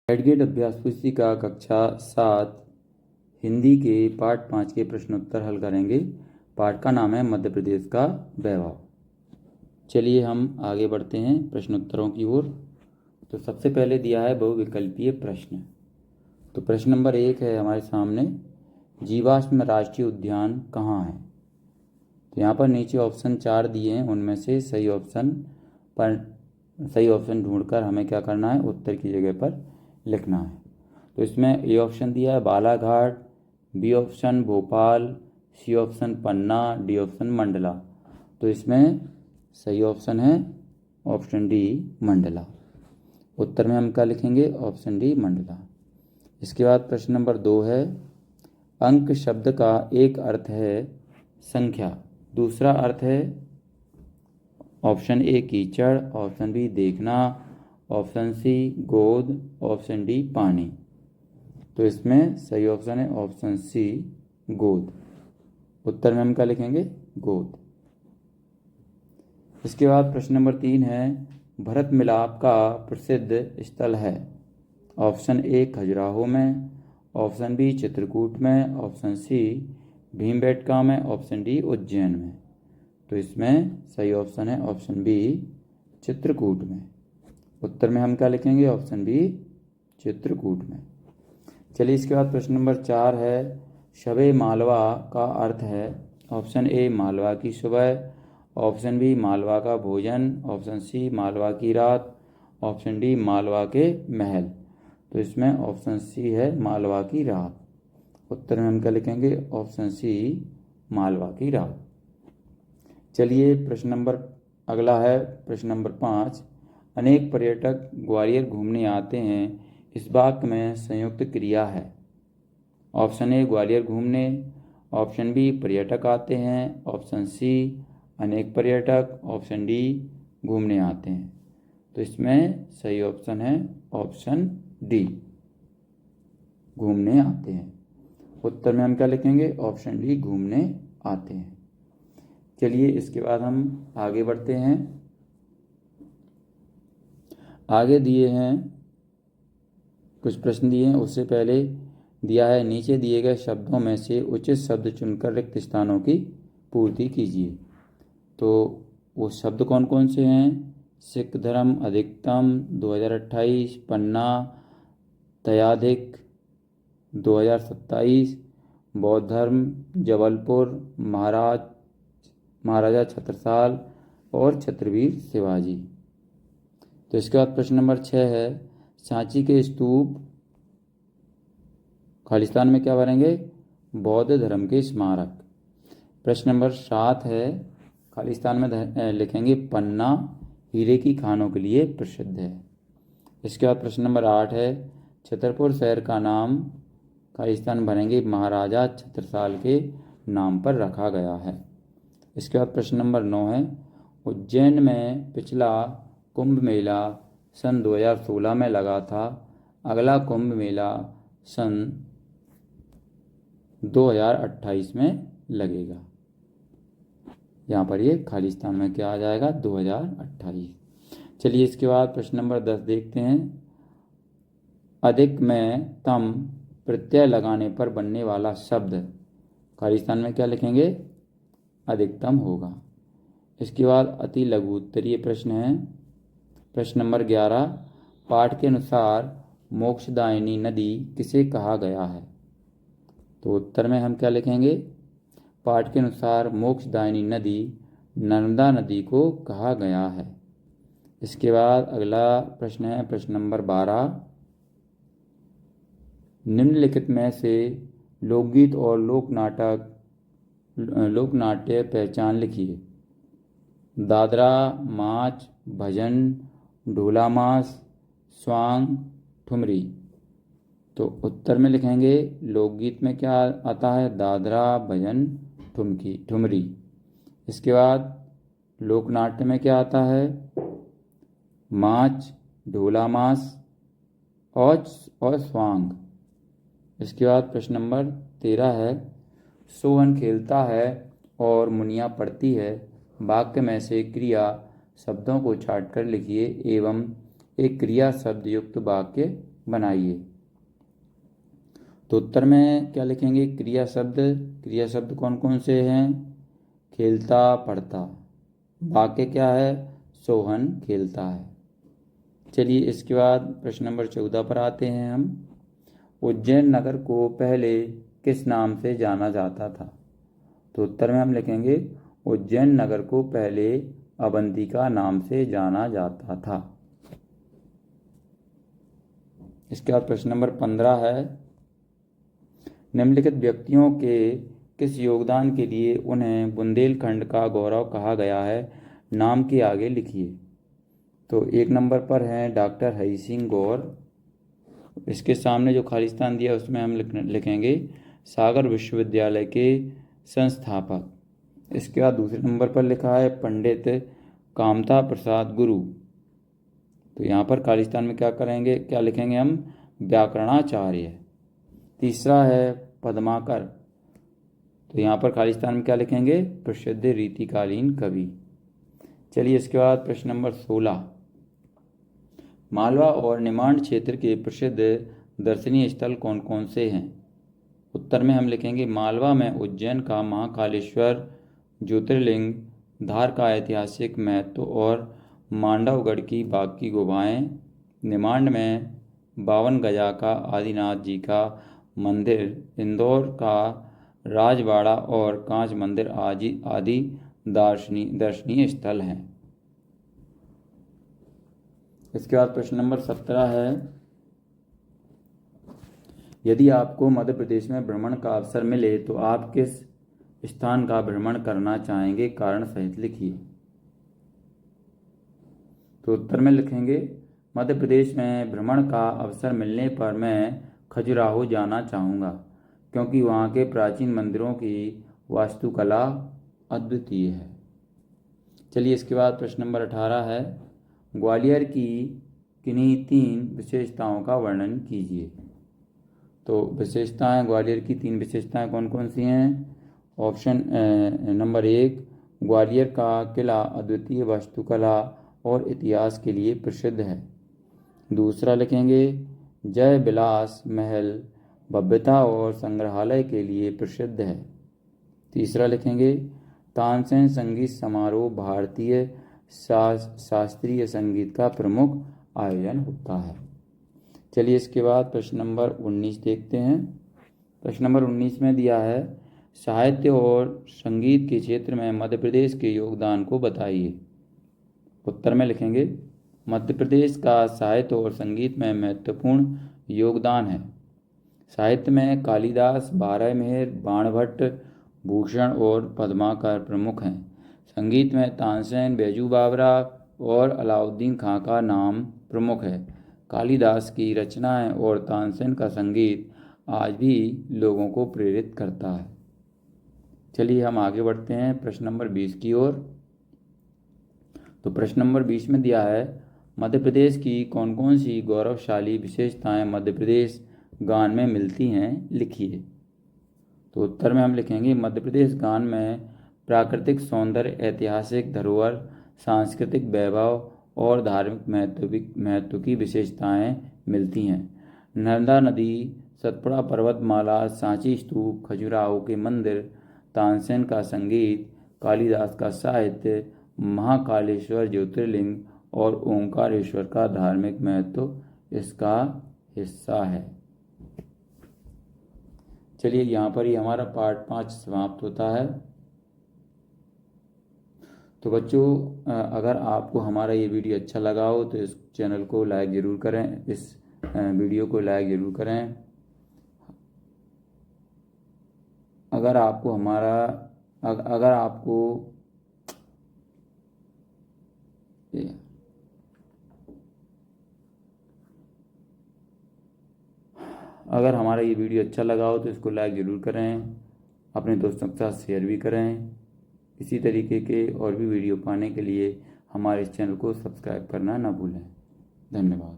एडगेट अभ्यास पुस्तिका कक्षा 7 हिंदी के पाठ 5 के प्रश्नोत्तर हल करेंगे। पाठ का नाम है मध्य प्रदेश का वैभव। चलिए हम आगे बढ़ते हैं प्रश्नोत्तरों की ओर। तो सबसे पहले दिया है बहुविकल्पीय प्रश्न। तो प्रश्न नंबर 1 है हमारे सामने, जीवाश्म राष्ट्रीय उद्यान कहाँ है। तो यहाँ पर नीचे ऑप्शन 4 दिए हैं, उनमें से सही ऑप्शन ढूंढकर हमें क्या करना है, उत्तर की जगह पर लिखना है। तो इसमें ए ऑप्शन दिया है Balaghat, B option Bhopal, C option Panna, D option Mandla. तो इसमें सही ऑप्शन है ऑप्शन डी मंडला। उत्तर में हम क्या लिखेंगे, ऑप्शन डी मंडला। इसके बाद प्रश्न नंबर 2 है, अंक शब्द का एक अर्थ है संख्या, दूसरा अर्थ है ऑप्शन ए कीचड़, ऑप्शन बी देखना, ऑप्शन सी गोद, ऑप्शन डी पानी। तो इसमें सही ऑप्शन है ऑप्शन सी गोद। उत्तर में हम क्या लिखेंगे, गोद। इसके बाद प्रश्न नंबर 3 है, भरत मिलाप का प्रसिद्ध स्थल है। ऑप्शन ए खजुराहो में, ऑप्शन बी चित्रकूट में, ऑप्शन सी भीमबेटका में, ऑप्शन डी उज्जैन में। तो इसमें सही ऑप्शन है ऑप्शन बी चित्रकूट में। उत्तर में हम क्या लिखेंगे, ऑप्शन बी चित्रकूट में। चलिए इसके बाद प्रश्न नंबर 4 है, शबे मालवा का अर्थ है। ऑप्शन ए मालवा की सुबह, ऑप्शन बी मालवा का भोजन, ऑप्शन सी मालवा की रात, ऑप्शन डी मालवा के महल। तो इसमें ऑप्शन सी है मालवा की रात। उत्तर में हम क्या लिखेंगे, ऑप्शन सी मालवा की रात। चलिए प्रश्न नंबर अगला है प्रश्न नंबर 5, अनेक पर्यटक ग्वालियर घूमने आते हैं, इस वाक्य में संयुक्त क्रिया है। ऑप्शन ए ग्वालियर घूमने, ऑप्शन बी पर्यटक आते हैं, ऑप्शन सी अनेक पर्यटक, ऑप्शन डी घूमने आते हैं। तो इसमें सही ऑप्शन है ऑप्शन डी घूमने आते हैं। उत्तर में हम क्या लिखेंगे, ऑप्शन डी घूमने आते हैं। चलिए इसके बाद हम आगे बढ़ते हैं। आगे दिए हैं कुछ प्रश्न दिए हैं, उससे पहले दिया है नीचे दिए गए शब्दों में से उचित शब्द चुनकर रिक्त स्थानों की पूर्ति कीजिए। तो वो शब्द कौन कौन से हैं, सिख धर्म अधिकतम 2028, पन्ना तयाधिक 2027, बौद्ध धर्म जबलपुर, महाराजा छत्रसाल और छत्रवीर शिवाजी। तो इसके बाद प्रश्न नंबर 6 है, सांची के स्तूप खालिस्तान में क्या भरेंगे, बौद्ध धर्म के स्मारक। प्रश्न नंबर 7 है, खालिस्तान में लिखेंगे पन्ना हीरे की खानों के लिए प्रसिद्ध है। इसके बाद प्रश्न नंबर 8 है, छतरपुर शहर का नाम खालिस्तान भरेंगे महाराजा छत्रसाल के नाम पर रखा गया है। इसके बाद प्रश्न नंबर 9 है, उज्जैन में पिछला कुंभ मेला सन 2016 में लगा था, अगला कुंभ मेला सन 2028 में लगेगा। यहाँ पर ये खालिस्तान में क्या आ जाएगा, 2028। चलिए इसके बाद प्रश्न नंबर 10 देखते हैं, अधिक में तम प्रत्यय लगाने पर बनने वाला शब्द खालिस्तान में क्या लिखेंगे, अधिकतम होगा। इसके बाद अति लघु उत्तरीय प्रश्न है। प्रश्न नंबर 11, पाठ के अनुसार मोक्षदायिनी नदी किसे कहा गया है। तो उत्तर में हम क्या लिखेंगे, पाठ के अनुसार मोक्षदायिनी नदी नर्मदा नदी को कहा गया है। इसके बाद अगला प्रश्न है प्रश्न नंबर 12, निम्नलिखित में से लोकगीत और लोकनाट्य पहचान लिखिए। दादरा, माच, भजन, ढोला मास, स्वांग, ठुमरी। तो उत्तर में लिखेंगे लोकगीत में क्या आता है, दादरा, भजन, ठुमरी। इसके बाद लोकनाट्य में क्या आता है, माच, ढोला मास और स्वांग। इसके बाद प्रश्न नंबर 13 है, सोहन खेलता है और मुनिया पढ़ती है, वाक्य में से क्रिया शब्दों को छांट कर लिखिए एवं एक क्रिया शब्द युक्त वाक्य बनाइए। तो उत्तर में क्या लिखेंगे? क्रिया शब्द कौन कौन से हैं? खेलता पढ़ता। वाक्य क्या है? सोहन खेलता है। चलिए इसके बाद प्रश्न नंबर 14 पर आते हैं हम। उज्जैन नगर को पहले किस नाम से जाना जाता था? तो उत्तर में हम लिखेंगे उज्जैन नगर को पहले अवंतिका नाम से जाना जाता था। इसके बाद प्रश्न नंबर 15 है, निम्नलिखित व्यक्तियों के किस योगदान के लिए उन्हें बुंदेलखंड का गौरव कहा गया है? नाम के आगे लिखिए। तो 1 नंबर पर हैं डॉक्टर हरि सिंह गौर। इसके सामने जो खाली स्थान दिया उसमें हम लिखेंगे सागर विश्वविद्यालय के संस्थापक। इसके बाद दूसरे नंबर पर लिखा है पंडित कामता प्रसाद गुरु। तो यहाँ पर खाली स्थान में क्या लिखेंगे हम? व्याकरणाचार्य। तीसरा है पद्माकर। तो यहाँ पर खाली स्थान में क्या लिखेंगे? प्रसिद्ध रीतिकालीन कवि। चलिए इसके बाद प्रश्न नंबर 16, मालवा और निमाड़ क्षेत्र के प्रसिद्ध दर्शनीय स्थल कौन कौन से हैं? उत्तर में हम लिखेंगे मालवा में उज्जैन का महाकालेश्वर ज्योतिर्लिंग, धार का ऐतिहासिक महत्व और मांडवगढ़ की बाघ की गुफाएं। निमाड़ में 52 गजा का आदिनाथ जी का मंदिर, इंदौर का राजवाड़ा और कांच मंदिर आदि दर्शनीय स्थल हैं। इसके बाद प्रश्न नंबर 17 है, यदि आपको मध्य प्रदेश में भ्रमण का अवसर मिले तो आप किस स्थान का भ्रमण करना चाहेंगे? कारण सहित लिखिए। तो उत्तर में लिखेंगे मध्य प्रदेश में भ्रमण का अवसर मिलने पर मैं खजुराहो जाना चाहूँगा, क्योंकि वहाँ के प्राचीन मंदिरों की वास्तुकला अद्वितीय है। चलिए इसके बाद प्रश्न नंबर 18 है, ग्वालियर की किन्हीं 3 विशेषताओं का वर्णन कीजिए। तो विशेषताएं, ग्वालियर की 3 विशेषताएं कौन कौन सी हैं? ऑप्शन नंबर 1, ग्वालियर का किला अद्वितीय वास्तुकला और इतिहास के लिए प्रसिद्ध है। दूसरा लिखेंगे जय विलास महल भव्यता और संग्रहालय के लिए प्रसिद्ध है। तीसरा लिखेंगे तानसेन संगीत समारोह भारतीय शास्त्रीय संगीत का प्रमुख आयोजन होता है। चलिए इसके बाद प्रश्न नंबर 19 देखते हैं। प्रश्न नंबर 19 में दिया है साहित्य और संगीत के क्षेत्र में मध्य प्रदेश के योगदान को बताइए। उत्तर में लिखेंगे मध्य प्रदेश का साहित्य और संगीत में महत्वपूर्ण योगदान है। साहित्य में कालिदास, बारहमेर, बाणभट्ट, भूषण और पद्माकर प्रमुख हैं। संगीत में तानसेन, बैजू बावरा और अलाउद्दीन खां का नाम प्रमुख है। कालिदास की रचनाएं और तानसेन का संगीत आज भी लोगों को प्रेरित करता है। चलिए हम आगे बढ़ते हैं प्रश्न नंबर 20 की ओर। तो प्रश्न नंबर 20 में दिया है मध्य प्रदेश की कौन कौन सी गौरवशाली विशेषताएं मध्य प्रदेश गान में मिलती हैं? लिखिए। तो उत्तर में हम लिखेंगे मध्य प्रदेश गान में प्राकृतिक सौंदर्य, ऐतिहासिक धरोहर, सांस्कृतिक वैभव और धार्मिक महत्व की विशेषताएं मिलती हैं। नर्मदा नदी, सतपुड़ा पर्वतमाला, सांची स्तूप, खजुराहो के मंदिर, तानसेन का संगीत, कालिदास का साहित्य, महाकालेश्वर ज्योतिर्लिंग और ओंकारेश्वर का धार्मिक महत्व इसका हिस्सा है। चलिए यहाँ पर ही हमारा पार्ट 5 समाप्त होता है। तो बच्चों, अगर आपको हमारा ये वीडियो अच्छा लगा हो तो इस चैनल को लाइक ज़रूर करें, इस वीडियो को लाइक ज़रूर करें। अगर आपको हमारा ये वीडियो अच्छा लगा हो तो इसको लाइक ज़रूर करें, अपने दोस्तों के साथ शेयर भी करें। इसी तरीके के और भी वीडियो पाने के लिए हमारे इस चैनल को सब्सक्राइब करना ना भूलें। धन्यवाद।